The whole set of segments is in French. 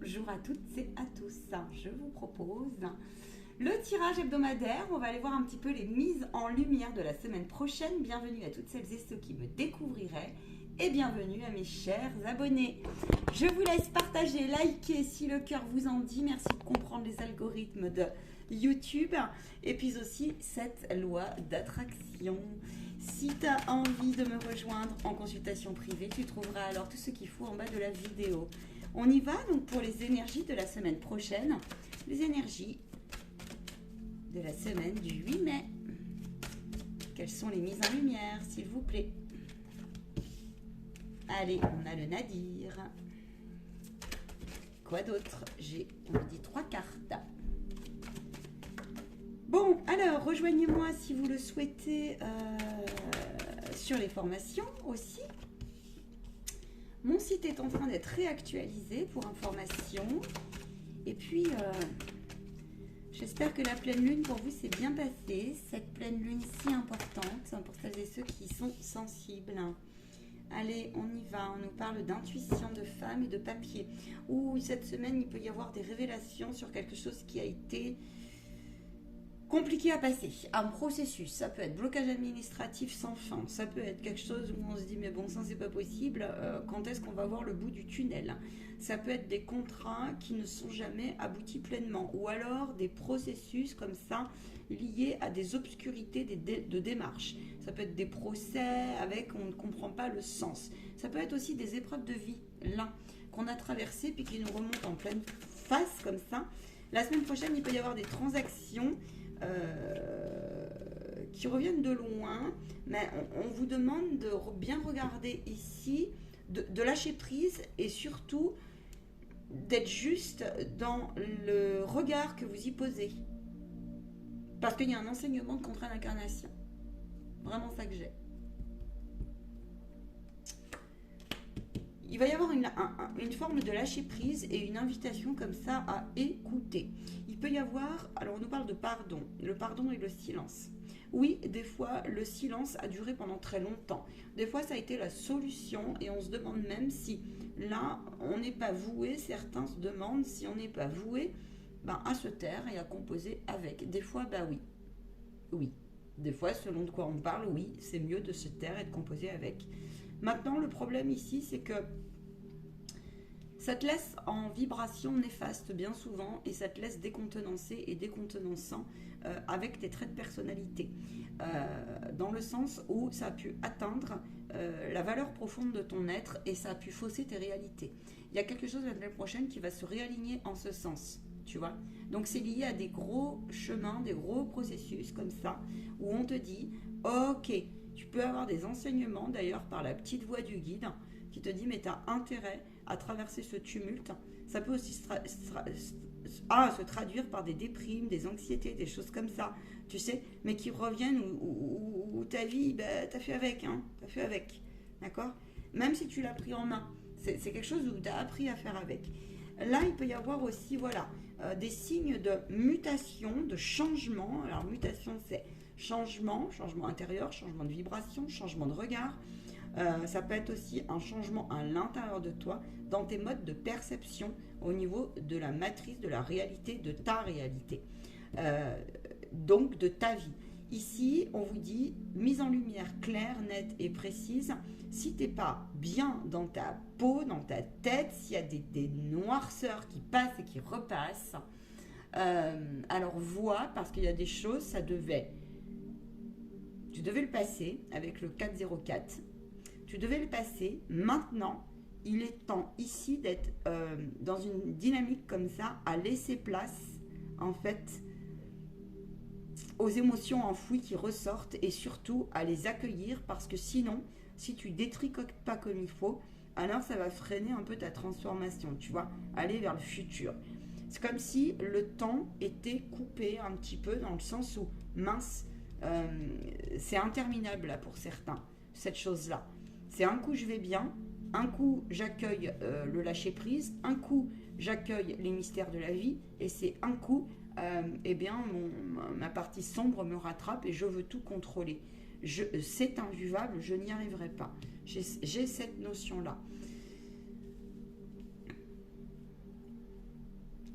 Bonjour à toutes et à tous. Je vous propose le tirage hebdomadaire. On va aller voir un petit peu les mises en lumière de la semaine prochaine. Bienvenue à toutes celles et ceux qui me découvriraient et bienvenue à mes chers abonnés. Je vous laisse partager, liker si le cœur vous en dit. Merci de comprendre les algorithmes de YouTube et puis aussi cette loi d'attraction. Si tu as envie de me rejoindre en consultation privée, tu trouveras alors tout ce qu'il faut en bas de la vidéo. On y va donc pour les énergies de la semaine prochaine, les énergies de la semaine du 8 mai. Quelles sont les mises en lumière, s'il vous plaît? Allez, on a le Nadir. Quoi d'autre? On me dit 3 cartes. Bon, alors, rejoignez-moi si vous le souhaitez sur les formations aussi. Mon site est en train d'être réactualisé pour information. Et puis, j'espère que la pleine lune pour vous s'est bien passée. Cette pleine lune si importante pour celles et ceux qui sont sensibles. Allez, on y va. On nous parle d'intuition, de femme et de papier. Ouh, cette semaine, il peut y avoir des révélations sur quelque chose qui a été compliqué à passer, un processus. Ça peut être blocage administratif sans fin, ça peut être quelque chose où on se dit mais bon ça c'est pas possible, quand est-ce qu'on va voir le bout du tunnel? Ça peut être des contrats qui ne sont jamais aboutis pleinement, ou alors des processus comme ça liés à des obscurités de démarche. Ça peut être des procès avec on ne comprend pas le sens. Ça peut être aussi des épreuves de vie là qu'on a traversées puis qui nous remontent en pleine face comme ça. La semaine prochaine il peut y avoir des transactions qui reviennent de loin, mais on vous demande de bien regarder ici, de lâcher prise et surtout d'être juste dans le regard que vous y posez. Parce qu'il y a un enseignement de contrat d'incarnation. Vraiment ça que j'ai. Il va y avoir une forme de lâcher prise et une invitation comme ça à écouter. Il peut y avoir, alors on nous parle de pardon, le pardon et le silence. Oui, des fois, le silence a duré pendant très longtemps. Des fois, ça a été la solution et on se demande même si là, on n'est pas voué. Certains se demandent si on n'est pas voué à se taire et à composer avec. Des fois, oui. Oui. Des fois, selon de quoi on parle, oui, c'est mieux de se taire et de composer avec. Maintenant, le problème ici, c'est que ça te laisse en vibration néfaste bien souvent et ça te laisse décontenancé et décontenançant avec tes traits de personnalité. Dans le sens où ça a pu atteindre la valeur profonde de ton être et ça a pu fausser tes réalités. Il y a quelque chose la semaine prochaine qui va se réaligner en ce sens, tu vois. Donc c'est lié à des gros chemins, des gros processus comme ça, où on te dit, ok, tu peux avoir des enseignements d'ailleurs par la petite voix du guide qui te dit mais tu as intérêt à traverser ce tumulte. Ça peut aussi se traduire par des déprimes, des anxiétés, des choses comme ça, tu sais, mais qui reviennent où ta vie, t'as fait avec, t'as fait avec, d'accord? Même si tu l'as pris en main, c'est quelque chose où tu as appris à faire avec. Là, il peut y avoir aussi, voilà, des signes de mutation, de changement. Alors, mutation, c'est changement intérieur, changement de vibration, changement de regard. Ça peut être aussi un changement à l'intérieur de toi, dans tes modes de perception, au niveau de la matrice, de la réalité, de ta réalité. Donc, de ta vie. Ici, on vous dit, mise en lumière claire, nette et précise. Si tu n'es pas bien dans ta peau, dans ta tête, s'il y a des noirceurs qui passent et qui repassent, alors vois, parce qu'il y a des choses, tu devais le passer avec le 404. Tu devais le passer. Maintenant, il est temps ici d'être dans une dynamique comme ça, à laisser place, en fait, aux émotions enfouies qui ressortent et surtout à les accueillir parce que sinon, si tu détricotes pas comme il faut, alors ça va freiner un peu ta transformation, tu vois, aller vers le futur. C'est comme si le temps était coupé un petit peu dans le sens où, mince, c'est interminable là pour certains, cette chose-là. C'est un coup je vais bien, un coup j'accueille le lâcher-prise, un coup j'accueille les mystères de la vie et c'est un coup ma partie sombre me rattrape et je veux tout contrôler. C'est invivable, je n'y arriverai pas. J'ai cette notion-là.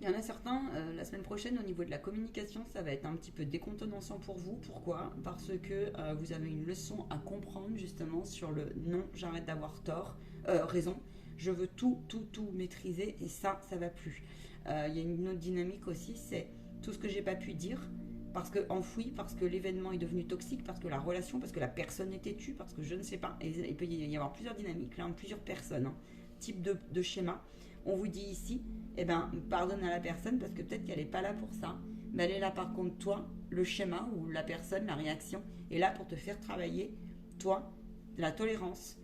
Il y en a certains, la semaine prochaine, au niveau de la communication, ça va être un petit peu décontenancant pour vous. Pourquoi? Parce que vous avez une leçon à comprendre justement sur le non, j'arrête d'avoir tort, raison. Je veux tout maîtriser et ça va plus. Il y a une autre dynamique aussi, c'est tout ce que j'ai pas pu dire, parce que enfoui, parce que l'événement est devenu toxique, parce que la relation, parce que la personne est têtue, parce que je ne sais pas. Et il peut y avoir plusieurs dynamiques, là, plusieurs personnes, hein, type de schéma. On vous dit ici, eh ben, pardonne à la personne parce que peut-être qu'elle n'est pas là pour ça. Mais elle est là par contre, toi, le schéma ou la personne, la réaction, est là pour te faire travailler, toi, la tolérance,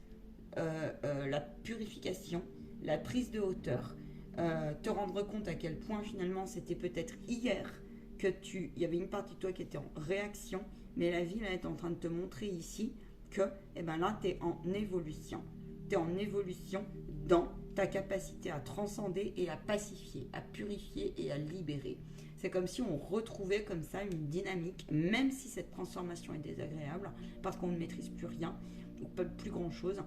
la purification, la prise de hauteur, te rendre compte à quel point finalement c'était peut-être hier que il y avait une partie de toi qui était en réaction, mais la vie là, est en train de te montrer ici que eh ben, là, tu es en évolution. Tu es en évolution dans ta capacité à transcender et à pacifier, à purifier et à libérer. C'est comme si on retrouvait comme ça une dynamique, même si cette transformation est désagréable, parce qu'on ne maîtrise plus rien, ou pas plus grand-chose.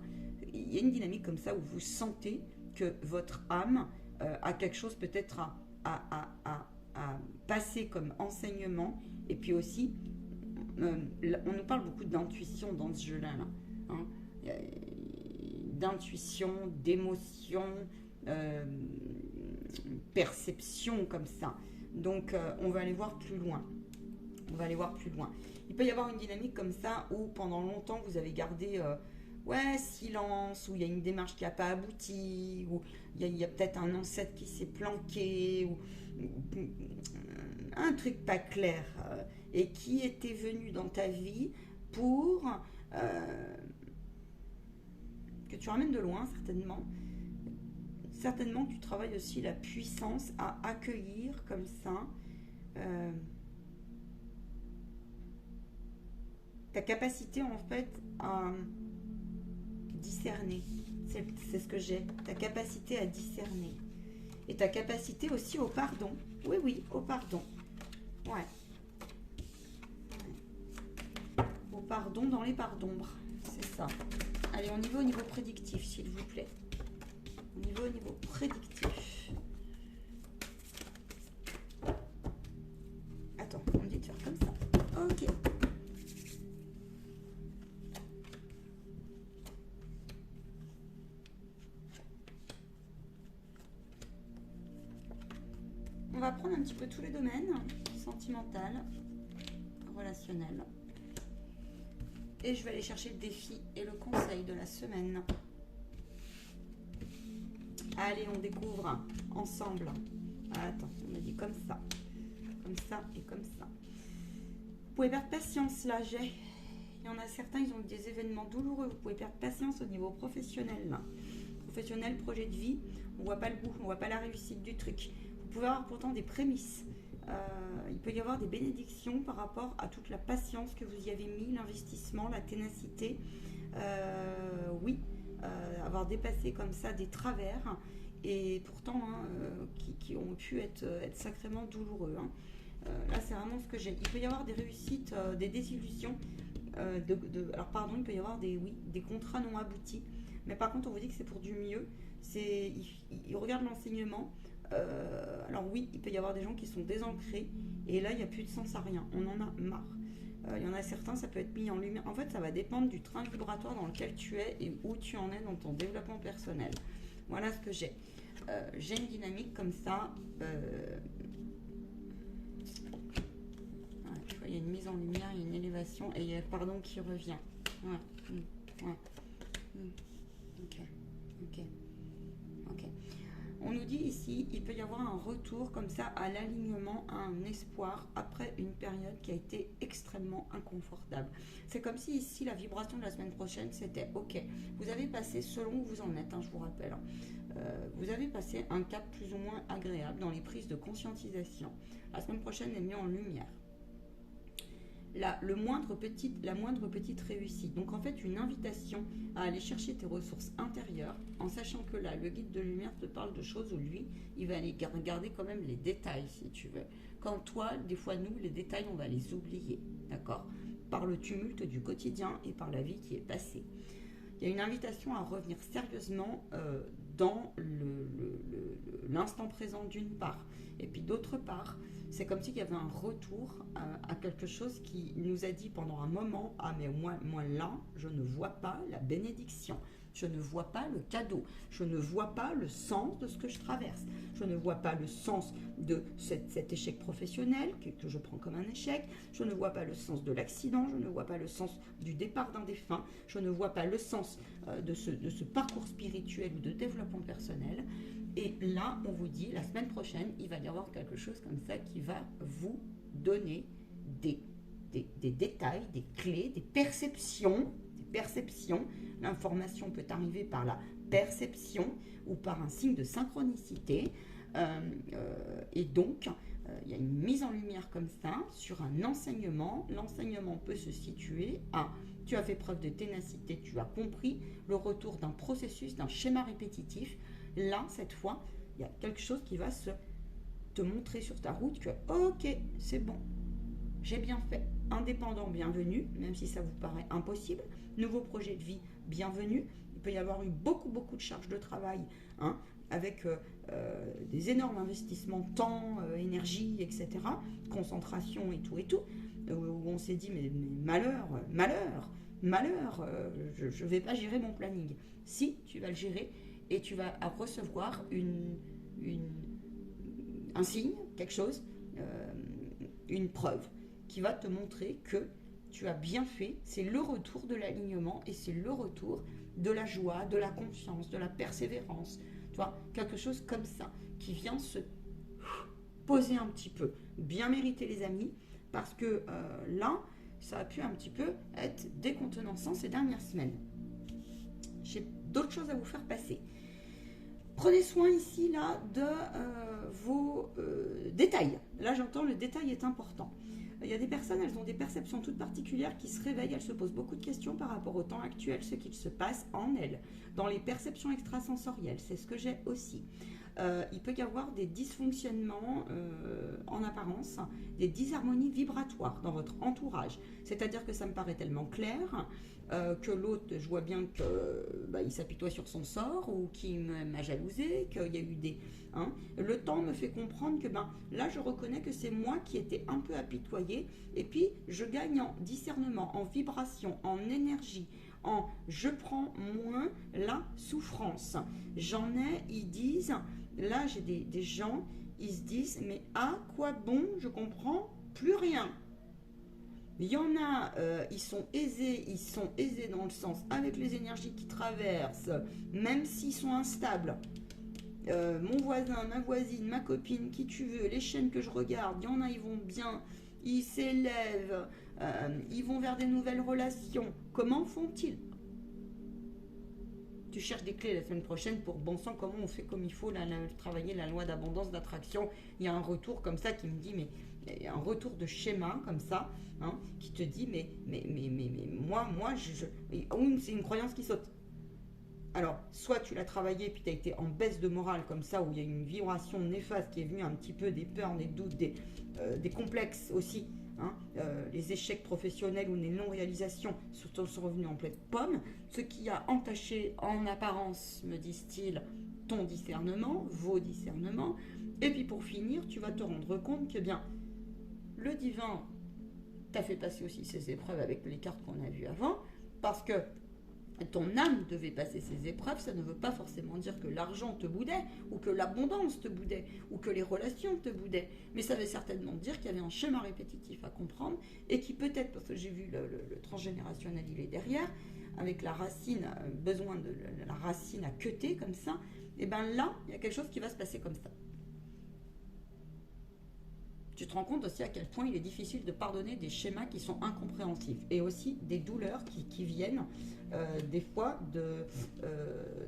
Il y a une dynamique comme ça où vous sentez que votre âme a quelque chose peut-être à passer comme enseignement, et puis aussi, on nous parle beaucoup d'intuition dans ce jeu-là, là, hein. D'intuition, d'émotion, perception comme ça. Donc on va aller voir plus loin. On va aller voir plus loin. Il peut y avoir une dynamique comme ça où pendant longtemps vous avez gardé silence, où il y a une démarche qui n'a pas abouti, où il y a peut-être un ancêtre qui s'est planqué, ou un truc pas clair, et qui était venu dans ta vie pour que tu ramènes de loin, certainement. Certainement que tu travailles aussi la puissance à accueillir comme ça ta capacité en fait à discerner. C'est ce que j'ai. Ta capacité à discerner. Et ta capacité aussi au pardon. Oui, au pardon. Ouais. Au pardon dans les parts d'ombre. C'est ça. Allez, on y va au niveau prédictif, s'il vous plaît. On y va au niveau prédictif. Attends, on me dit de faire comme ça. Ok. On va prendre un petit peu tous les domaines, sentimental, relationnel. Et je vais aller chercher le défi et le conseil de la semaine. Allez, on découvre ensemble. Attends, on a dit comme ça et comme ça. Vous pouvez perdre patience là, il y en a certains, ils ont des événements douloureux. Vous pouvez perdre patience au niveau professionnel. Professionnel, projet de vie, on voit pas le bout, on voit pas la réussite du truc. Vous pouvez avoir pourtant des prémices. Il peut y avoir des bénédictions par rapport à toute la patience que vous y avez mis, l'investissement, la ténacité. Avoir dépassé comme ça des travers et pourtant qui ont pu être sacrément douloureux. Là, c'est vraiment ce que j'ai. Il peut y avoir des réussites, des désillusions. Il peut y avoir des contrats non aboutis. Mais par contre, on vous dit que c'est pour du mieux. Il regarde l'enseignement. Il peut y avoir des gens qui sont désancrés et là il n'y a plus de sens à rien, on en a marre. Il y en a certains, ça peut être mis en lumière. En fait, ça va dépendre du train vibratoire dans lequel tu es et où tu en es dans ton développement personnel. Voilà ce que j'ai. J'ai une dynamique comme ça. Tu vois, il y a une mise en lumière, il y a une élévation et il y a le pardon qui revient. Ok. On nous dit ici, il peut y avoir un retour comme ça à l'alignement, à un espoir après une période qui a été extrêmement inconfortable. C'est comme si ici la vibration de la semaine prochaine c'était ok. Vous avez passé selon où vous en êtes, je vous rappelle. Vous avez passé un cap plus ou moins agréable dans les prises de conscientisation. La semaine prochaine est mise en lumière. La moindre petite réussite. Donc en fait une invitation à aller chercher tes ressources intérieures en sachant que là le guide de lumière te parle de choses où lui il va aller garder quand même les détails si tu veux. Quand toi des fois nous les détails on va les oublier, d'accord, par le tumulte du quotidien et par la vie qui est passée. Il y a une invitation à revenir sérieusement dans l'instant présent d'une part. Et puis d'autre part, c'est comme s'il y avait un retour à quelque chose qui nous a dit pendant un moment, ah mais moi là, je ne vois pas la bénédiction. Je ne vois pas le cadeau, je ne vois pas le sens de ce que je traverse, je ne vois pas le sens de cet échec professionnel que je prends comme un échec, je ne vois pas le sens de l'accident, je ne vois pas le sens du départ d'un défunt, je ne vois pas le sens de ce parcours spirituel ou de développement personnel. Et là, on vous dit, la semaine prochaine, il va y avoir quelque chose comme ça qui va vous donner des détails, des clés, des perceptions. L'information peut arriver par la perception ou par un signe de synchronicité. Et donc, il y a une mise en lumière comme ça sur un enseignement. L'enseignement peut se situer à tu as fait preuve de ténacité, tu as compris le retour d'un processus, d'un schéma répétitif. Là, cette fois, il y a quelque chose qui va te montrer sur ta route que ok, c'est bon, j'ai bien fait. Indépendant, bienvenue, même si ça vous paraît impossible. Nouveau projet de vie, bienvenue. Il peut y avoir eu beaucoup de charges de travail, avec des énormes investissements, temps, énergie, etc. Concentration et tout. Où on s'est dit, mais malheur, je ne vais pas gérer mon planning. Si, tu vas le gérer et tu vas recevoir un signe, quelque chose, une preuve qui va te montrer que tu as bien fait. C'est le retour de l'alignement et c'est le retour de la joie, de la confiance, de la persévérance. Tu vois, quelque chose comme ça qui vient se poser un petit peu. Bien mérité les amis, parce que là, ça a pu un petit peu être décontenançant ces dernières semaines. J'ai d'autres choses à vous faire passer. Prenez soin ici là de vos détails. Là, j'entends le détail est important. Il y a des personnes, elles ont des perceptions toutes particulières qui se réveillent, elles se posent beaucoup de questions par rapport au temps actuel, ce qu'il se passe en elles, dans les perceptions extrasensorielles, c'est ce que j'ai aussi. Il peut y avoir des dysfonctionnements en apparence, des disharmonies vibratoires dans votre entourage, c'est-à-dire que ça me paraît tellement clair que l'autre, je vois bien qu'il s'apitoie sur son sort ou qu'il m'a jalousé, qu'il y a eu des... Le temps me fait comprendre que là, je reconnais que c'est moi qui étais un peu apitoyée et puis je gagne en discernement, en vibration, en énergie, je prends moins la souffrance. J'en ai, ils disent, là j'ai des gens, ils se disent, mais à quoi bon, je comprends plus rien. Il y en a, ils sont aisés dans le sens, avec les énergies qui traversent, même s'ils sont instables. Mon voisin, ma voisine, ma copine, qui tu veux, les chaînes que je regarde, il y en a, ils vont bien, ils s'élèvent, ils vont vers des nouvelles relations. Comment font-ils? Tu cherches des clés la semaine prochaine pour bon sang, comment on fait comme il faut, travailler la loi d'abondance, d'attraction. Il y a un retour comme ça qui me dit, mais un retour de schéma comme ça, qui te dit, mais moi, c'est une croyance qui saute. Alors, soit tu l'as travaillé puis tu as été en baisse de morale comme ça, où il y a une vibration néfaste qui est venue un petit peu des peurs, des doutes, des complexes aussi. Les échecs professionnels ou les non-réalisations sont revenus en pleine pomme. Ce qui a entaché en apparence, me disent-ils, ton discernement, vos discernements. Et puis pour finir, tu vas te rendre compte que bien, le divin t'a fait passer aussi ces épreuves avec les cartes qu'on a vues avant, parce que ton âme devait passer ces épreuves. Ça ne veut pas forcément dire que l'argent te boudait, ou que l'abondance te boudait, ou que les relations te boudaient, mais ça veut certainement dire qu'il y avait un schéma répétitif à comprendre, et qui peut-être, parce que j'ai vu le transgénérationnel, il est derrière, avec la racine, besoin de la racine à queuter comme ça, et bien là, il y a quelque chose qui va se passer comme ça. Tu te rends compte aussi à quel point il est difficile de pardonner des schémas qui sont incompréhensifs, et aussi des douleurs qui viennent des fois de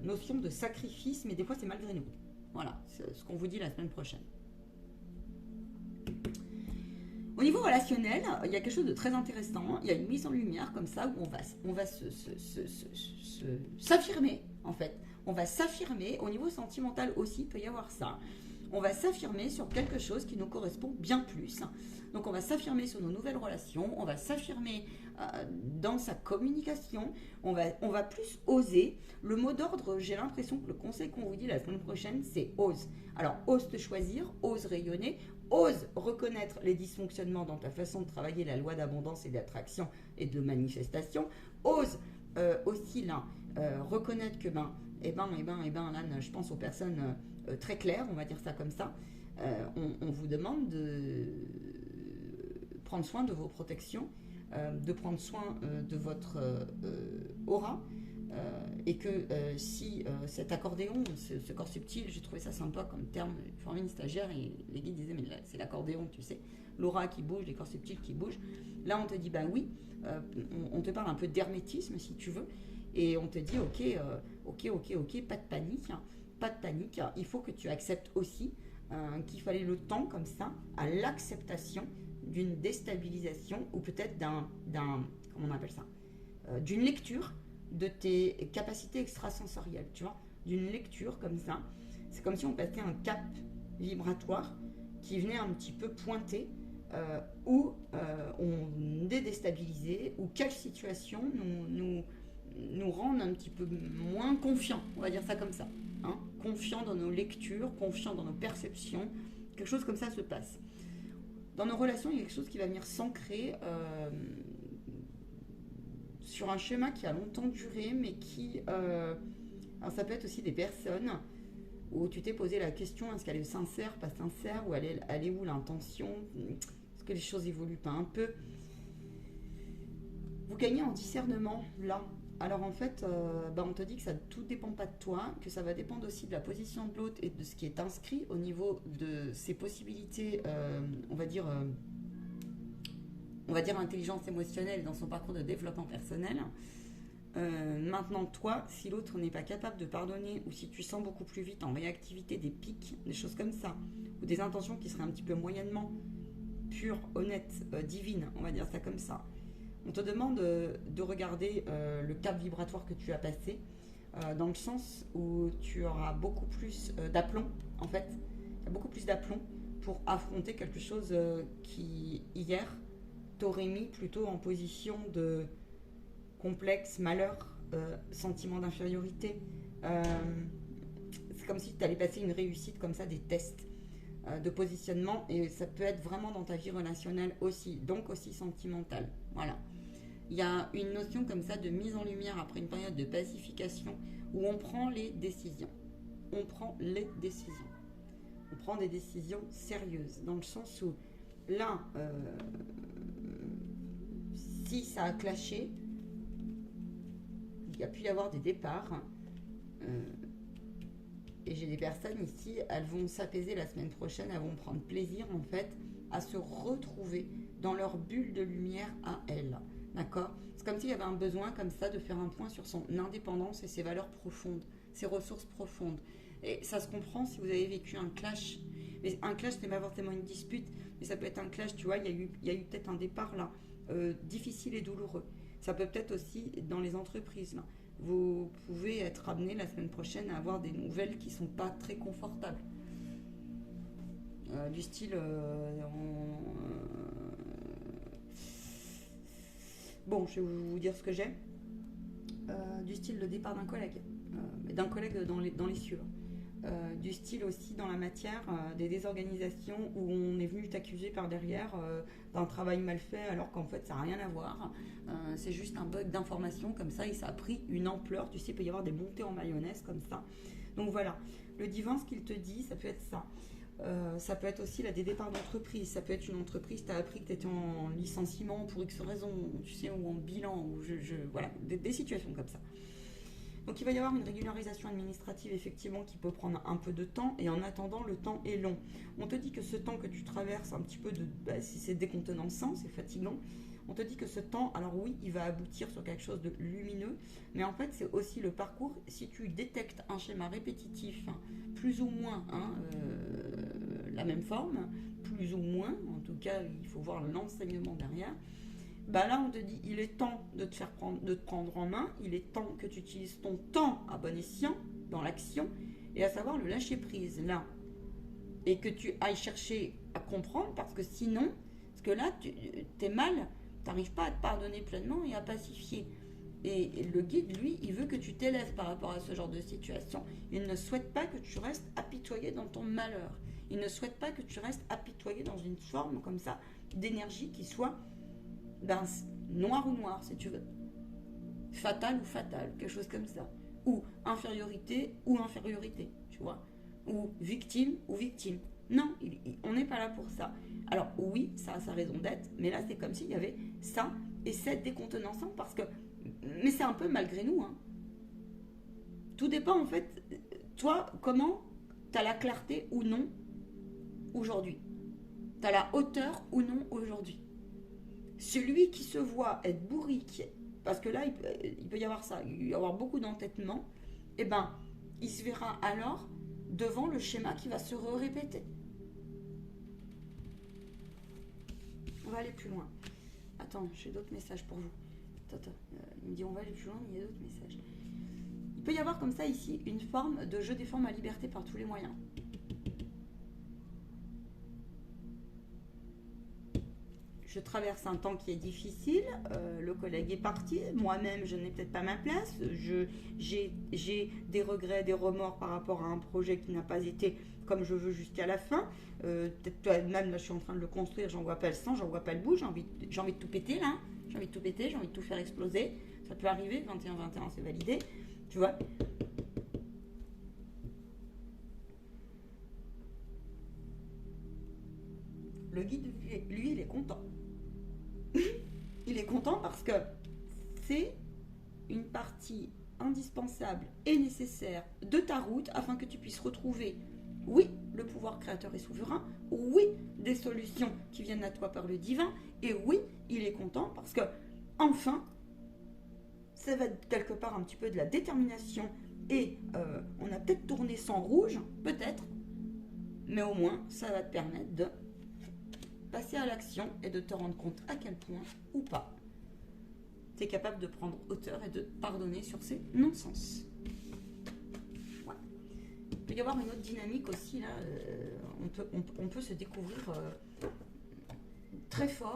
notions de sacrifice, mais des fois c'est malgré nous. Voilà, c'est ce qu'on vous dit la semaine prochaine. Au niveau relationnel, il y a quelque chose de très intéressant. Il y a une mise en lumière comme ça où on va s'affirmer en fait. On va s'affirmer. Au niveau sentimental aussi, il peut y avoir ça. on va s'affirmer sur quelque chose qui nous correspond bien plus. Donc on va s'affirmer sur nos nouvelles relations, on va s'affirmer dans sa communication, on va plus oser. Le mot d'ordre, j'ai l'impression que le conseil qu'on vous dit la semaine prochaine, c'est ose. Alors ose te choisir, ose rayonner, ose reconnaître les dysfonctionnements dans ta façon de travailler la loi d'abondance et d'attraction et de manifestation, ose aussi là reconnaître que là, je pense aux personnes très claires, on va dire ça comme ça, on vous demande de prendre soin de vos protections, de prendre soin de votre aura, et que si cet accordéon, ce corps subtil, j'ai trouvé ça sympa comme terme, j'ai formé une stagiaire et les guides disaient mais là, c'est l'accordéon, tu sais, l'aura qui bouge, les corps subtils qui bougent. Là on te dit bah oui, on te parle un peu d'hermétisme si tu veux, et on te dit ok, pas de panique, il faut que tu acceptes aussi qu'il fallait le temps comme ça à l'acceptation d'une déstabilisation ou peut-être comment on appelle ça, d'une lecture de tes capacités extrasensorielles, tu vois, d'une lecture comme ça. C'est comme si on passait un cap vibratoire qui venait un petit peu pointer où on est déstabilisé, ou quelle situation nous rend un petit peu moins confiants, on va dire ça comme ça, hein, confiants dans nos lectures, confiants dans nos perceptions, quelque chose comme ça se passe. Dans nos relations, il y a quelque chose qui va venir s'ancrer sur un schéma qui a longtemps duré, mais qui... alors ça peut être aussi des personnes où tu t'es posé la question, est-ce qu'elle est sincère, pas sincère, ou elle est où l'intention, est-ce que les choses évoluent pas un peu. Vous gagnez en discernement, là. Alors en fait, on te dit que ça tout dépend pas de toi, que ça va dépendre aussi de la position de l'autre et de ce qui est inscrit au niveau de ses possibilités, on va dire intelligence émotionnelle dans son parcours de développement personnel. Maintenant, toi, si l'autre n'est pas capable de pardonner, ou si tu sens beaucoup plus vite en réactivité des pics, des choses comme ça, ou des intentions qui seraient un petit peu moyennement pures, honnêtes, divines, on va dire ça comme ça, on te demande de regarder le cap vibratoire que tu as passé, dans le sens où tu auras beaucoup plus d'aplomb, en fait, il y a beaucoup plus d'aplomb pour affronter quelque chose qui, hier, t'aurait mis plutôt en position de complexe, malheur, sentiment d'infériorité. C'est comme si tu allais passer une réussite comme ça, des tests de positionnement, et ça peut être vraiment dans ta vie relationnelle aussi, donc aussi sentimentale. Voilà. Il y a une notion comme ça de mise en lumière après une période de pacification où on prend les décisions. On prend les décisions. On prend des décisions sérieuses, dans le sens où là, si ça a clashé, il y a pu y avoir des départs, et j'ai des personnes ici, elles vont s'apaiser la semaine prochaine, elles vont prendre plaisir en fait à se retrouver dans leur bulle de lumière à elles, d'accord? C'est comme s'il y avait un besoin comme ça de faire un point sur son indépendance et ses valeurs profondes, ses ressources profondes. Et ça se comprend si vous avez vécu un clash. Mais un clash, ce n'est pas forcément une dispute, mais ça peut être un clash, tu vois, il y a eu peut-être un départ là, difficile et douloureux. Ça peut être aussi dans les entreprises là. Vous pouvez être amené la semaine prochaine à avoir des nouvelles qui ne sont pas très confortables. Du style... Bon, je vais vous dire ce que j'ai. Du style le départ d'un collègue. D'un collègue dans les cieux. Du style aussi dans la matière, des désorganisations où on est venu t'accuser par derrière d'un travail mal fait alors qu'en fait ça n'a rien à voir. C'est juste un bug d'information comme ça et ça a pris une ampleur. Tu sais, il peut y avoir des montées en mayonnaise comme ça. Donc voilà, le divin, ce qu'il te dit, ça peut être ça. Ça peut être aussi là, des départs d'entreprise. Ça peut être une entreprise, tu as appris que tu étais en licenciement pour X raison, tu sais, ou en bilan, ou voilà, des situations comme ça. Donc il va y avoir une régularisation administrative effectivement qui peut prendre un peu de temps, et en attendant le temps est long. On te dit que ce temps que tu traverses un petit peu si c'est décontenançant, c'est fatigant, on te dit que ce temps, alors oui, il va aboutir sur quelque chose de lumineux, mais en fait c'est aussi le parcours. Si tu détectes un schéma répétitif, plus ou moins la même forme, plus ou moins, en tout cas il faut voir l'enseignement derrière. Bah là, on te dit, il est temps de te prendre en main, il est temps que tu utilises ton temps à bon escient dans l'action, et à savoir le lâcher prise. Là, et que tu ailles chercher à comprendre, parce que sinon, parce que là, tu es mal, tu n'arrives pas à te pardonner pleinement et à pacifier. Et le guide, lui, il veut que tu t'élèves par rapport à ce genre de situation. Il ne souhaite pas que tu restes apitoyé dans ton malheur. Il ne souhaite pas que tu restes apitoyé dans une forme comme ça d'énergie qui soit ben, noir ou noir, si tu veux. Fatal ou fatal, quelque chose comme ça. Ou infériorité ou infériorité, tu vois. Ou victime ou victime. Non, on n'est pas là pour ça. Alors oui, ça a sa raison d'être, mais là c'est comme s'il y avait ça et cette décontenançant parce que... Mais c'est un peu malgré nous. Hein. Tout dépend en fait, toi, comment tu as la clarté ou non aujourd'hui. Tu as la hauteur ou non aujourd'hui. Celui qui se voit être bourrique, parce que là, il peut y avoir ça, il peut y avoir beaucoup d'entêtement, eh ben, il se verra alors devant le schéma qui va se répéter. On va aller plus loin. Attends, j'ai d'autres messages pour vous. Attends, il me dit on va aller plus loin, mais il y a d'autres messages. Il peut y avoir comme ça ici une forme de je défends ma liberté par tous les moyens. Je traverse un temps qui est difficile, le collègue est parti, moi-même je n'ai peut-être pas ma place, j'ai des regrets, des remords par rapport à un projet qui n'a pas été comme je veux jusqu'à la fin, peut-être même là je suis en train de le construire, j'en vois pas le sang, j'en vois pas le bout, j'ai envie de tout péter là, j'ai envie de tout péter, j'ai envie de tout faire exploser, ça peut arriver, 21-21 c'est validé, tu vois. Le guide, lui, il est content. Il est content parce que c'est une partie indispensable et nécessaire de ta route afin que tu puisses retrouver, oui, le pouvoir créateur et souverain, oui, des solutions qui viennent à toi par le divin, et oui, il est content parce que, enfin, ça va être quelque part un petit peu de la détermination et on a peut-être tourné sans rouge, peut-être, mais au moins, ça va te permettre de passer à l'action et de te rendre compte à quel point ou pas tu es capable de prendre hauteur et de pardonner sur ces non-sens. Ouais. Il peut y avoir une autre dynamique aussi là, on peut se découvrir très fort,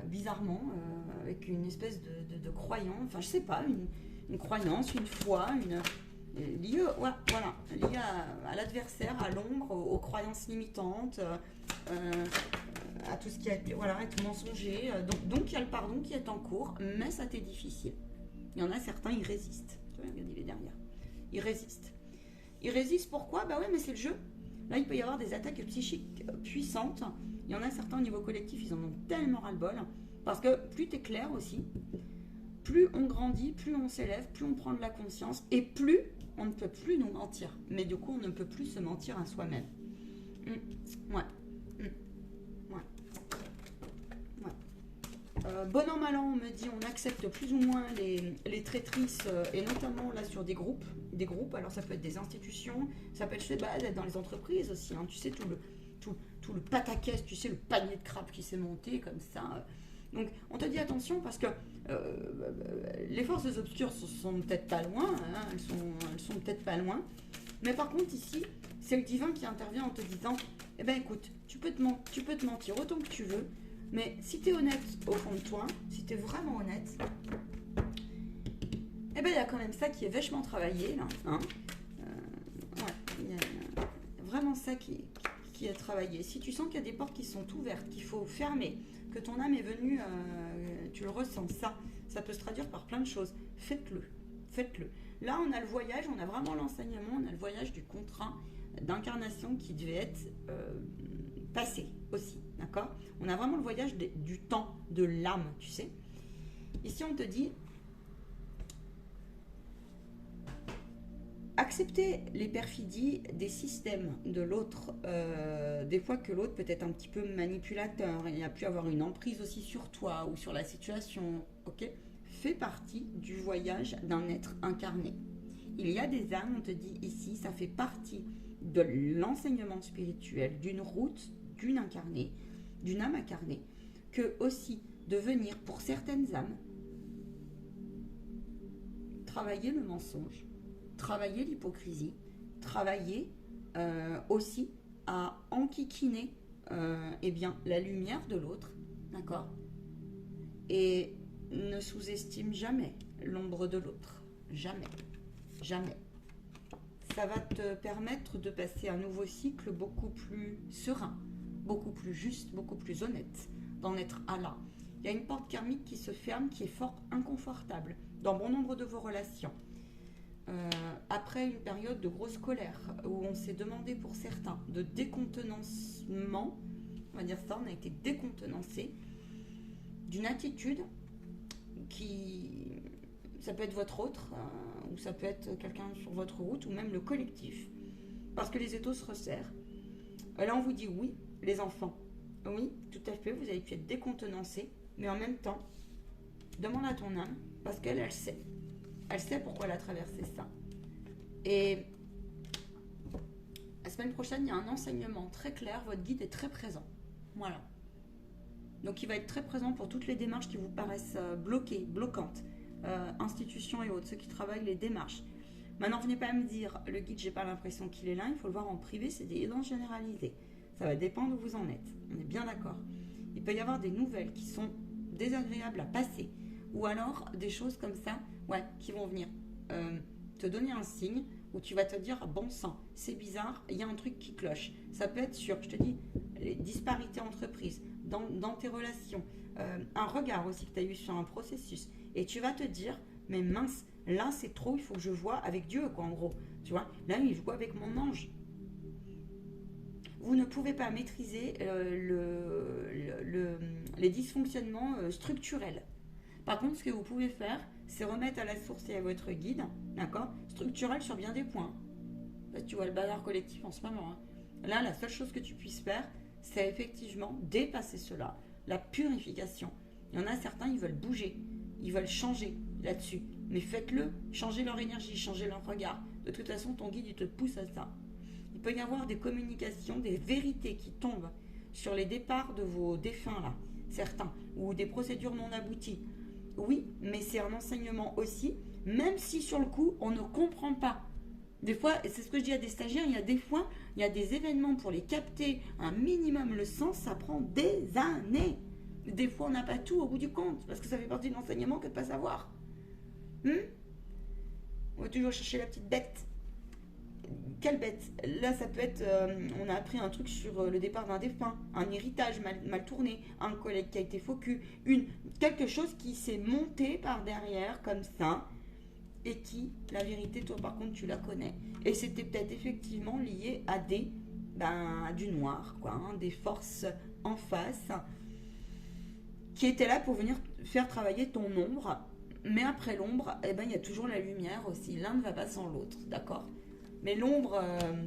bizarrement, avec une espèce de croyance, enfin je sais pas, une croyance, une foi, liée, ouais, voilà, liée à l'adversaire, à l'ombre, aux croyances limitantes, à tout ce qui a été, voilà, être mensonger. Donc il y a le pardon qui est en cours, mais ça t'est difficile. Il y en a certains, ils résistent. Tu vois, regarde, il est derrière. Ils résistent. Ils résistent pourquoi? Bah ouais, mais c'est le jeu. Là, il peut y avoir des attaques psychiques puissantes. Il y en a certains au niveau collectif, ils en ont tellement ras-le-bol. Parce que plus t'es clair aussi, plus on grandit, plus on s'élève, plus on prend de la conscience, et plus on ne peut plus nous mentir. Mais du coup, on ne peut plus se mentir à soi-même. Ouais. Bon an, mal an, on me dit, on accepte plus ou moins les traîtrises, et notamment là sur des groupes. Alors ça peut être des institutions, ça peut être, je sais pas, dans les entreprises aussi. Hein, tu sais, tout le pataquès, tu sais, le panier de crabes qui s'est monté comme ça. Donc on te dit attention parce que les forces obscures sont peut-être pas loin, hein, elles sont peut-être pas loin. Mais par contre ici, c'est le divin qui intervient en te disant, eh ben écoute, tu peux te mentir autant que tu veux. Mais si tu es honnête au fond de toi, si tu es vraiment honnête, eh ben il y a quand même ça qui est vachement travaillé là. Hein, ouais, il y a vraiment ça qui est travaillé. Si tu sens qu'il y a des portes qui sont ouvertes, qu'il faut fermer, que ton âme est venue, tu le ressens, ça peut se traduire par plein de choses. Faites-le. Là, on a le voyage, on a vraiment l'enseignement, on a le voyage du contrat d'incarnation qui devait être passé aussi. D'accord? On a vraiment le voyage du temps, de l'âme, tu sais. Ici, on te dit accepter les perfidies des systèmes de l'autre, des fois que l'autre peut être un petit peu manipulateur, il a pu avoir une emprise aussi sur toi ou sur la situation, ok? Fait partie du voyage d'un être incarné. Il y a des âmes, on te dit ici, ça fait partie de l'enseignement spirituel, d'une route, d'une incarnée, d'une âme incarnée, que aussi de venir pour certaines âmes travailler le mensonge, travailler l'hypocrisie, travailler aussi à enquiquiner eh bien, la lumière de l'autre, d'accord? Et ne sous-estime jamais l'ombre de l'autre. Jamais. Jamais. Ça va te permettre de passer un nouveau cycle beaucoup plus serein, beaucoup plus juste, beaucoup plus honnête, d'en être à là. Il y a une porte karmique qui se ferme, qui est fort inconfortable dans bon nombre de vos relations. Après une période de grosse colère, où on s'est demandé pour certains de décontenancement, on va dire ça, on a été décontenancé d'une attitude qui, ça peut être votre autre, ou ça peut être quelqu'un sur votre route, ou même le collectif, parce que les étaux se resserrent. Là, on vous dit oui, les enfants, oui, tout à fait, vous avez pu être décontenancé, mais en même temps, demande à ton âme, parce qu'elle, elle sait. Elle sait pourquoi elle a traversé ça. Et la semaine prochaine, il y a un enseignement très clair, votre guide est très présent. Voilà. Donc il va être très présent pour toutes les démarches qui vous paraissent bloquées, bloquantes, institutions et autres, ceux qui travaillent les démarches. Maintenant, venez pas me dire, le guide, j'ai pas l'impression qu'il est là, il faut le voir en privé, c'est des guidances généralisées. Ça va dépendre où vous en êtes, on est bien d'accord. Il peut y avoir des nouvelles qui sont désagréables à passer, ou alors des choses comme ça, ouais, qui vont venir te donner un signe où tu vas te dire, ah, bon sang, c'est bizarre, il y a un truc qui cloche. Ça peut être sur, je te dis, les disparités entreprises, dans tes relations, un regard aussi que tu as eu sur un processus. Et tu vas te dire, mais mince, là c'est trop, il faut que je vois avec Dieu, quoi, en gros. Tu vois, là il voit avec mon ange. Vous ne pouvez pas maîtriser les dysfonctionnements structurels. Par contre, ce que vous pouvez faire, c'est remettre à la source et à votre guide, d'accord, structurel sur bien des points. Là, tu vois le bazar collectif en ce moment. Hein. Là, la seule chose que tu puisses faire, c'est effectivement dépasser cela, la purification. Il y en a certains, ils veulent bouger, ils veulent changer là-dessus. Mais faites-le, changez leur énergie, changez leur regard. De toute façon, ton guide, il te pousse à ça. Il peut y avoir des communications, des vérités qui tombent sur les départs de vos défunts, là, certains, ou des procédures non abouties. Oui, mais c'est un enseignement aussi, même si sur le coup, on ne comprend pas. Des fois, et c'est ce que je dis à des stagiaires, il y a des fois, il y a des événements pour les capter un minimum le sens, ça prend des années. Des fois, on n'a pas tout au bout du compte, parce que ça fait partie de l'enseignement que de ne pas savoir. On va toujours chercher la petite bête. Quelle bête? Là, ça peut être, on a appris un truc sur le départ d'un défunt, un héritage mal tourné, un collègue qui a été faux cul, quelque chose qui s'est monté par derrière comme ça, et qui, la vérité, toi par contre, tu la connais. Et c'était peut-être effectivement lié à du noir, quoi, hein, des forces en face qui étaient là pour venir faire travailler ton ombre. Mais après l'ombre, eh ben, il y a toujours la lumière aussi. L'un ne va pas sans l'autre, d'accord? Mais l'ombre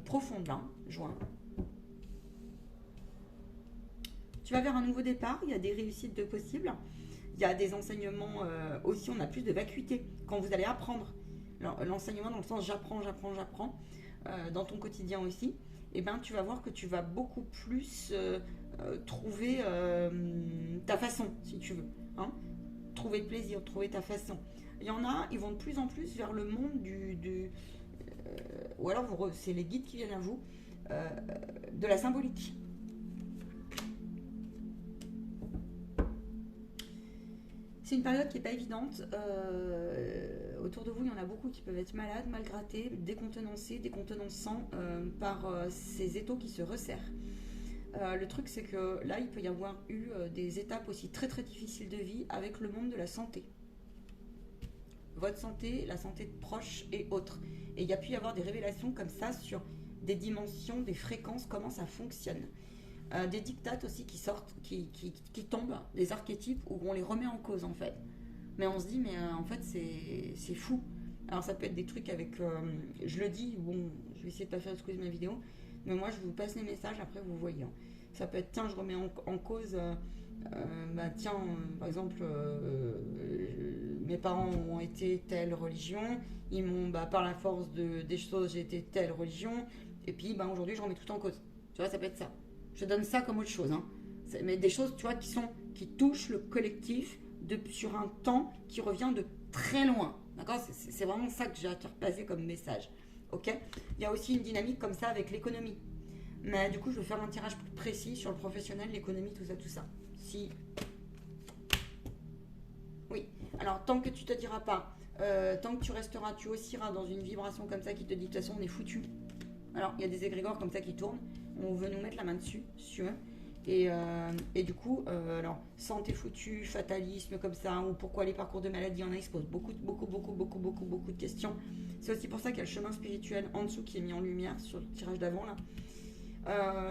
profonde, là, juin. Tu vas vers un nouveau départ, il y a des réussites de possibles. Il y a des enseignements aussi, on a plus de vacuité quand vous allez apprendre. L'enseignement dans le sens j'apprends, dans ton quotidien aussi, et ben tu vas voir que tu vas beaucoup plus trouver ta façon, si tu veux. Hein, trouver le plaisir, trouver ta façon. Il y en a, ils vont de plus en plus vers le monde ou alors c'est les guides qui viennent à vous, de la symbolique. C'est une période qui n'est pas évidente. Autour de vous, il y en a beaucoup qui peuvent être malades, mal grattés, décontenançants par ces étaux qui se resserrent. Le truc, c'est que là, il peut y avoir eu des étapes aussi très très difficiles de vie avec le monde de la santé. Votre santé, la santé de proches et autres. Et il y a pu y avoir des révélations comme ça sur des dimensions, des fréquences, comment ça fonctionne. Des dictates aussi qui sortent, qui tombent, des archétypes où on les remet en cause en fait. Mais on se dit, mais en fait c'est fou. Alors ça peut être des trucs avec, je le dis, bon, je vais essayer de pas faire excuse ma vidéo, mais moi je vous passe les messages, après vous voyez. Hein. Ça peut être, tiens, je remets en cause, par exemple, mes parents ont été telle religion, ils m'ont, par la force des choses, j'ai été telle religion, et puis aujourd'hui je remets tout en cause. Tu vois, ça peut être ça. Je donne ça comme autre chose. Hein. Mais des choses, tu vois, qui touchent le collectif sur un temps qui revient de très loin. D'accord ? C'est vraiment ça que j'ai à te repasser comme message. Ok ? Il y a aussi une dynamique comme ça avec l'économie. Mais du coup, je vais faire un tirage plus précis sur le professionnel, l'économie, tout ça, tout ça. Si... Oui. Alors, tant que tu te diras pas, tant que tu resteras, tu oscilleras dans une vibration comme ça qui te dit de toute façon, on est foutu. Alors, il y a des égrégores comme ça qui tournent. On veut nous mettre la main dessus, si tu veux. Et du coup, alors, santé foutue, fatalisme comme ça, ou pourquoi les parcours de maladie, on a expose beaucoup de questions. C'est aussi pour ça qu'il y a le chemin spirituel en dessous qui est mis en lumière sur le tirage d'avant là.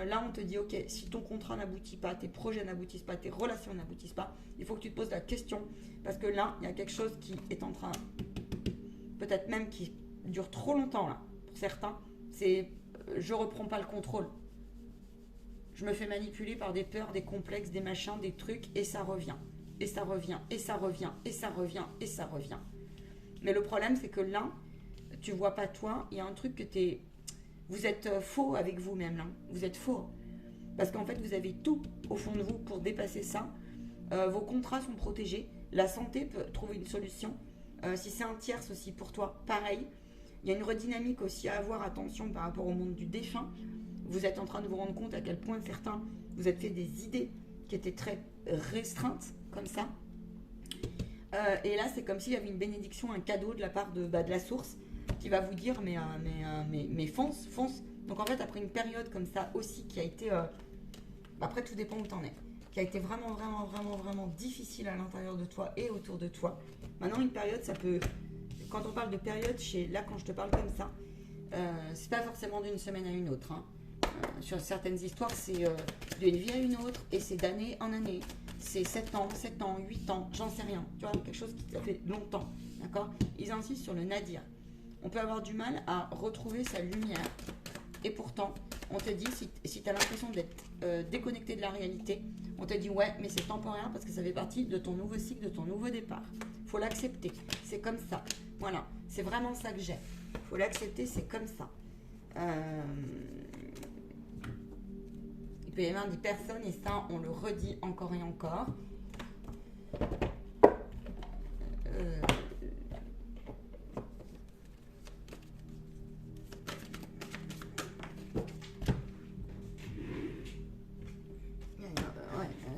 Là, on te dit, ok, si ton contrat n'aboutit pas, tes projets n'aboutissent pas, tes relations n'aboutissent pas, il faut que tu te poses la question. Parce que là, il y a quelque chose qui est en train, peut-être même qui dure trop longtemps là, pour certains. C'est, je reprends pas le contrôle. Je me fais manipuler par des peurs, des complexes, des machins, des trucs, et ça revient. Et ça revient, et ça revient, et ça revient, et ça revient. Mais le problème, c'est que là, tu vois pas toi, il y a un truc que t'es... Vous êtes faux avec vous-même, là. Vous êtes faux. Parce qu'en fait, vous avez tout au fond de vous pour dépasser ça. Vos contrats sont protégés. La santé peut trouver une solution. Si c'est un tierce aussi pour toi, pareil. Il y a une redynamique aussi à avoir, attention, par rapport au monde du défunt. Vous êtes en train de vous rendre compte à quel point certains vous êtes fait des idées qui étaient très restreintes, comme ça. Et là, c'est comme s'il y avait une bénédiction, un cadeau de la part de la source qui va vous dire mais fonce, fonce. Donc en fait, après une période comme ça aussi qui a été... après, tout dépend où t'en es. Qui a été vraiment difficile à l'intérieur de toi et autour de toi. Maintenant, une période, ça peut... Quand on parle de période, là, quand je te parle comme ça, c'est pas forcément d'une semaine à une autre, hein. Sur certaines histoires, c'est d'une vie à une autre et c'est d'année en année. C'est 7 ans, 8 ans, j'en sais rien. Tu vois, quelque chose qui t'a fait longtemps. D'accord ? Ils insistent sur le nadir. On peut avoir du mal à retrouver sa lumière. Et pourtant, on te dit, si tu as l'impression d'être déconnecté de la réalité, on te dit, ouais, mais c'est temporaire parce que ça fait partie de ton nouveau cycle, de ton nouveau départ. Il faut l'accepter. C'est comme ça. Voilà. C'est vraiment ça que j'ai. Il faut l'accepter, c'est comme ça. Il peut y avoir des personnes, et ça, on le redit encore et encore.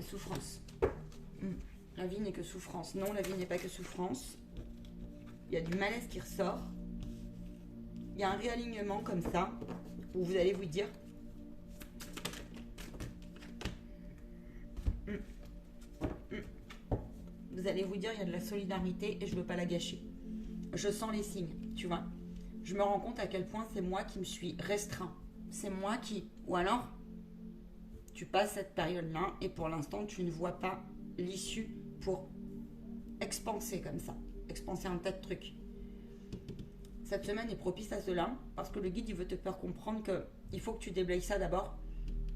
Souffrance. La vie n'est que souffrance. Non, la vie n'est pas que souffrance. Il y a du malaise qui ressort. Il y a un réalignement comme ça, où vous allez vous dire... Vous allez vous dire, il y a de la solidarité et je ne veux pas la gâcher. Je sens les signes, tu vois. Je me rends compte à quel point c'est moi qui me suis restreint. C'est moi qui... Ou alors, tu passes cette période-là et pour l'instant, tu ne vois pas l'issue pour expanser comme ça. Expanser un tas de trucs. Cette semaine est propice à cela parce que le guide, il veut te faire comprendre qu'il faut que tu déblayes ça d'abord,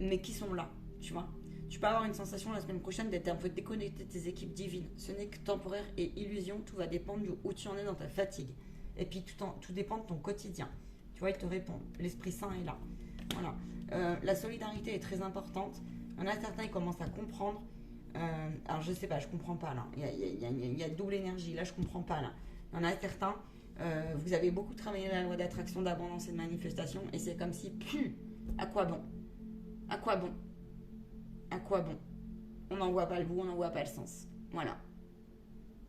mais qui sont là, tu vois. Tu peux avoir une sensation la semaine prochaine d'être un peu déconnecté de tes équipes divines. Ce n'est que temporaire et illusion. Tout va dépendre où tu en es dans ta fatigue. Et puis tout dépend de ton quotidien. Tu vois, ils te répondent. L'Esprit Saint est là. Voilà. La solidarité est très importante. Il y en a certains qui commencent à comprendre. Alors, je sais pas, je comprends pas là. Il y a double énergie. Là, je comprends pas là. Il y en a certains, vous avez beaucoup travaillé la loi d'attraction, d'abondance et de manifestation. Et c'est comme si, à quoi bon ? À quoi bon ? À quoi bon ? On n'en voit pas le bout, on n'en voit pas le sens. Voilà.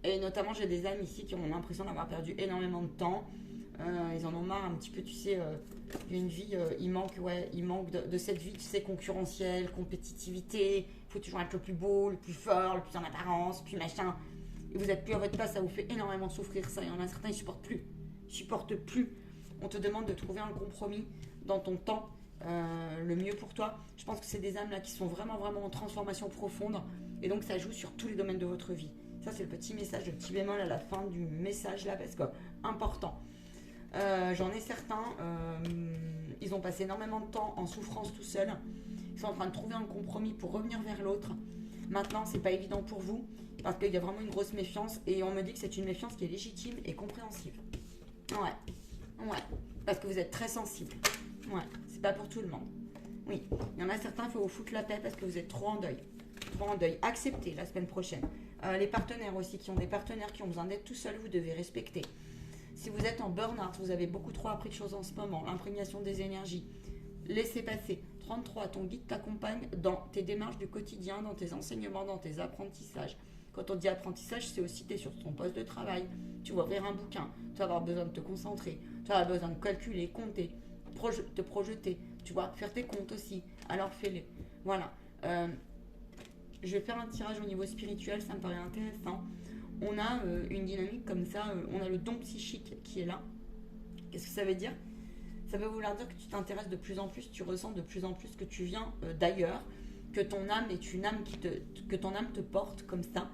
Et notamment, j'ai des amis ici qui ont l'impression d'avoir perdu énormément de temps. Ils en ont marre un petit peu, tu sais, d'une vie. Il manque de cette vie, tu sais, concurrentielle, compétitivité. Il faut toujours être le plus beau, le plus fort, le plus en apparence, puis machin. Et vous n'êtes plus à votre place, ça vous fait énormément souffrir, ça. Il y en a certains, ils ne supportent plus. Ils supportent plus. On te demande de trouver un compromis dans ton temps. Le mieux pour toi. Je pense que c'est des âmes là qui sont vraiment en transformation profonde et donc ça joue sur tous les domaines de votre vie. Ça c'est le petit message, le petit bémol à la fin du message là parce que important. J'en ai certains, ils ont passé énormément de temps en souffrance tout seuls. Ils sont en train de trouver un compromis pour revenir vers l'autre. Maintenant c'est pas évident pour vous parce qu'il y a vraiment une grosse méfiance et on me dit que c'est une méfiance qui est légitime et compréhensible. Ouais, parce que vous êtes très sensible. Ouais, c'est pas pour tout le monde. Oui, il y en a certains, il faut vous foutre la paix parce que vous êtes trop en deuil. Trop en deuil. Acceptez la semaine prochaine. Les partenaires aussi, qui ont des partenaires qui ont besoin d'être tout seuls, vous devez respecter. Si vous êtes en burn-out, vous avez beaucoup trop appris de choses en ce moment, l'imprégnation des énergies, laissez passer. De toute 33, ton guide t'accompagne dans tes démarches du quotidien, dans tes enseignements, dans tes apprentissages. Quand on dit apprentissage, c'est aussi tu es sur ton poste de travail. Tu vas ouvrir un bouquin, tu vas avoir besoin de te concentrer, tu vas avoir besoin de calculer, compter, te projeter, tu vois, faire tes comptes aussi. Alors fais-les. Voilà. Je vais faire un tirage au niveau spirituel, ça me paraît intéressant. On a une dynamique comme ça, on a le don psychique qui est là. Qu'est-ce que ça veut dire? Ça veut vouloir dire que tu t'intéresses de plus en plus, tu ressens de plus en plus que tu viens d'ailleurs, que ton âme est une âme que ton âme te porte comme ça,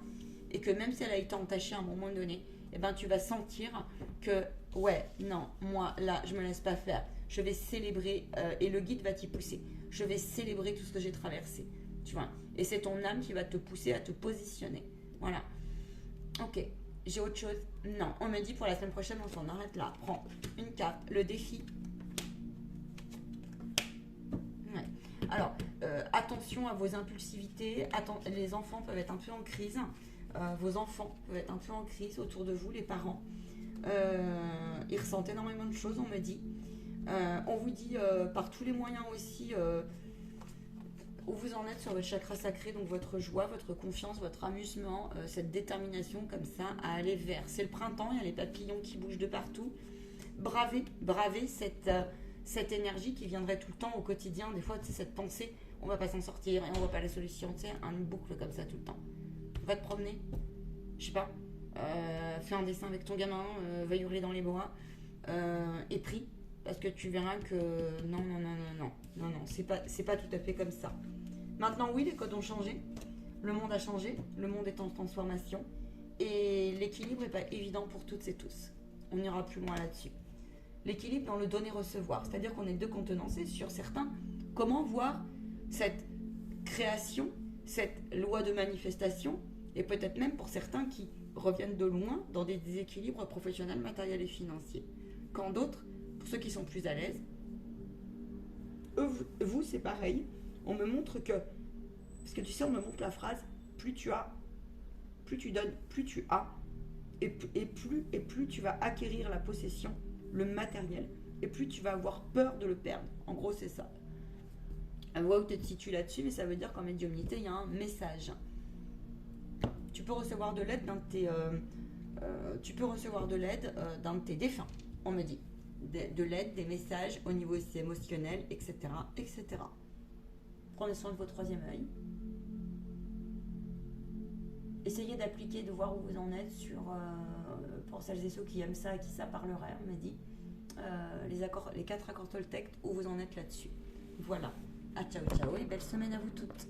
et que même si elle a été entachée à un moment donné, eh ben, tu vas sentir que, ouais, non, moi, là, je me laisse pas faire. Je vais célébrer, et le guide va t'y pousser. Je vais célébrer tout ce que j'ai traversé, tu vois. Et c'est ton âme qui va te pousser à te positionner. Voilà. Ok, j'ai autre chose. Non, on me dit pour la semaine prochaine, on s'en arrête là. Prends une carte, le défi. Ouais. Alors, attention à vos impulsivités. Les enfants peuvent être un peu en crise. Vos enfants peuvent être un peu en crise autour de vous, les parents. Ils ressentent énormément de choses, on me dit. On vous dit par tous les moyens aussi où vous en êtes sur votre chakra sacré, donc votre joie, votre confiance, votre amusement, cette détermination comme ça à aller vers. C'est le printemps, il y a les papillons qui bougent de partout. Bravez cette énergie qui viendrait tout le temps au quotidien. Des fois, c'est cette pensée, on va pas s'en sortir et on voit pas la solution. Tu sais, une boucle comme ça tout le temps. Va te promener, je sais pas, fais un dessin avec ton gamin, va hurler dans les bois, et prie, parce que tu verras que non, c'est pas tout à fait comme ça. Maintenant, oui, les codes ont changé, le monde a changé, le monde est en transformation, et l'équilibre n'est pas évident pour toutes et tous. On ira plus loin là-dessus. L'équilibre dans le donner-recevoir, c'est-à-dire qu'on est deux contenancés sur certains. Comment voir cette création, cette loi de manifestation, et peut-être même pour certains qui reviennent de loin dans des déséquilibres professionnels, matériels et financiers. Quand d'autres, pour ceux qui sont plus à l'aise, vous c'est pareil, on me montre que, parce que tu sais, on me montre la phrase, plus tu as, plus tu donnes, plus tu as, et plus tu vas acquérir la possession, le matériel, et plus tu vas avoir peur de le perdre. En gros, c'est ça. On voit où tu te situes là-dessus, mais ça veut dire qu'en médiumnité, il y a un message. Tu peux recevoir de l'aide d'un de tes défunts, on me dit. De l'aide, des messages au niveau aussi émotionnel, etc., etc. Prenez soin de vos troisième œil. Essayez d'appliquer, de voir où vous en êtes pour celles et ceux qui aiment ça et qui ça parlerait, on me dit. Les 4 accords Toltec, où vous en êtes là-dessus. Voilà. Ah, ciao, ciao et belle semaine à vous toutes.